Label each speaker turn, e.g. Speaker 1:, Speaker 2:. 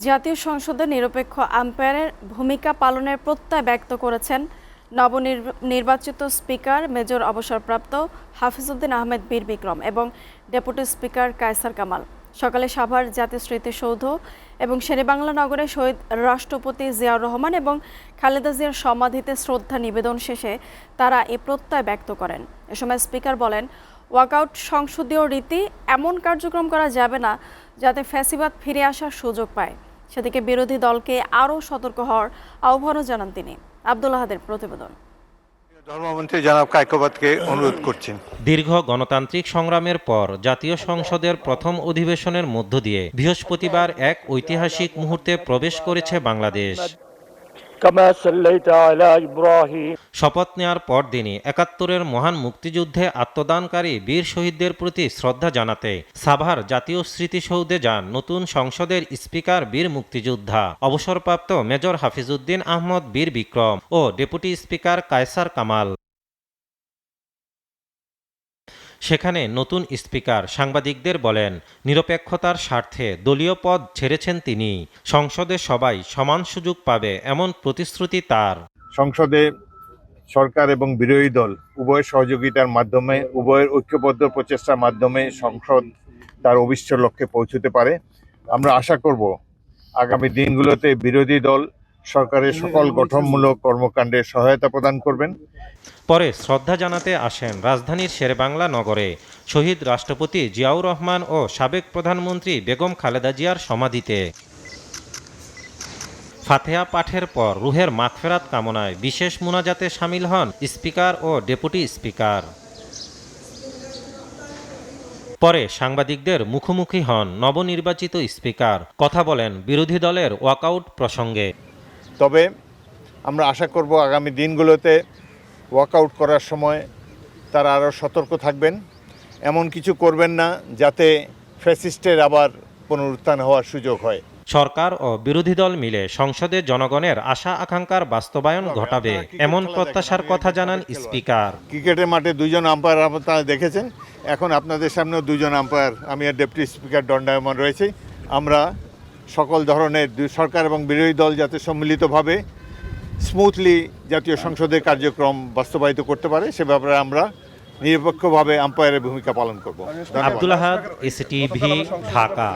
Speaker 1: জাতীয় সংসদে নিরপেক্ষ আম্পায়ারের ভূমিকা পালনের প্রত্যয় ব্যক্ত করেছেন নবনির্বাচিত স্পিকার মেজর অবসরপ্রাপ্ত হাফিজউদ্দিন আহমেদ বীর বিক্রম এবং ডেপুটি স্পিকার কায়সার কামাল। সকালে সাভার জাতীয় স্মৃতিসৌধ এবং শেরেবাংলা নগরে শহীদ রাষ্ট্রপতি জিয়াউর রহমান এবং খালেদা জিয়ার সমাধিতে শ্রদ্ধা নিবেদন শেষে তারা এ প্রত্যয় ব্যক্ত করেন। এ সময় স্পিকার বলেন, ওয়াকআউট সংসদীয় রীতি, এমন কার্যক্রম করা যাবে না যাতে ফ্যাসিবাদ ফিরে আসার সুযোগ পায়। সেদিকে বিরোধী দলকে আরও সতর্ক হওয়ার আহ্বানও জানান তিনি। আব্দুল আহাদের প্রতিবেদন।
Speaker 2: ধর্মমন্ত্রী জনাব কায়কোবাদকে অনুরোধ করছেন।
Speaker 3: দীর্ঘ গণতান্ত্রিক সংগ্রামের পর জাতীয় সংসদের প্রথম অধিবেশনের মধ্য দিয়ে বৃহস্পতিবার এক ঐতিহাসিক মুহূর্তে প্রবেশ করেছে বাংলাদেশ। শপথ নেওয়ার পরদিনই ৭১-এর মহান মুক্তিযুদ্ধে আত্মদানকারী বীর শহীদদের প্রতি শ্রদ্ধা জানাতে সাভার জাতীয় স্মৃতিসৌধে যান নতুন সংসদের স্পিকার বীর মুক্তিযোদ্ধা অবসরপ্রাপ্ত মেজর হাফিজউদ্দিন আহমদ বীর বিক্রম ও ডেপুটি স্পিকার কায়সার কামাল। সেখানে নতুন স্পিকার সাংবাদিকদের বলেন, নিরপেক্ষতার স্বার্থে দলীয় পদ ছেড়েছেন তিনি। সংসদে সবাই সমান সুযোগ পাবে এমন প্রতিশ্রুতি তার।
Speaker 2: সংসদে সরকার এবং বিরোধী দল উভয়ের সহযোগিতার মাধ্যমে, উভয়ের ঐক্যবদ্ধ প্রচেষ্টার মাধ্যমে সংসদ তার অভিষ্ট লক্ষ্যে পৌঁছতে পারে। আমরা আশা করব আগামী দিনগুলোতে বিরোধী দল সরকারের সকল গঠনমূলক কর্মকাণ্ডে সহায়তা প্রদান করবেন।
Speaker 3: পরে শ্রদ্ধা জানাতে আসেন রাজধানীর শেরেবাংলা নগরে শহীদ রাষ্ট্রপতি জিয়াউর রহমান ও সাবেক প্রধানমন্ত্রী বেগম খালেদা জিয়ার সমাধিতে। ফাতেহা পাঠের পর রুহের মাগফিরাত কামনায় বিশেষ মুনাজাতে শামিল হন স্পিকার ও ডেপুটি স্পিকার। পরে সাংবাদিকদের মুখোমুখি হন নবনির্বাচিত স্পিকার, কথা বলেন বিরোধী দলের ওয়াকআউট প্রসঙ্গে।
Speaker 2: তবে আমরা আশা করব আগামী দিনগুলোতে ওয়াকআউট করার সময় তারা আরও সতর্ক থাকবেন, এমন কিছু করবেন না যাতে ফ্যাসিস্টের আবার পুনরুত্থান হওয়ার সুযোগ হয়।
Speaker 3: সরকার ও বিরোধী দল মিলে সংসদে জনগণের আশা আকাঙ্ক্ষার বাস্তবায়ন ঘটাবে এমন প্রত্যাশার কথা জানান স্পিকার।
Speaker 2: ক্রিকেটের মাঠে দুজন আম্পায়ার আপনারা দেখেছেন, এখন আপনাদের সামনেও দুজন আম্পায়ার, আমি আর ডেপুটি স্পিকার দণ্ডায়মান রয়েছে। আমরা সকল ধরনের সরকার এবং বিরোধী দল যাতে সম্মিলিতভাবে স্মুথলি জাতীয় সংসদের কার্যক্রম বাস্তবায়িত করতে পারে সে ব্যাপারে আমরা নিরপেক্ষভাবে আম্পায়ারের ভূমিকা পালন করব।
Speaker 3: আব্দুল আহাদ, এসটিভি, ঢাকা।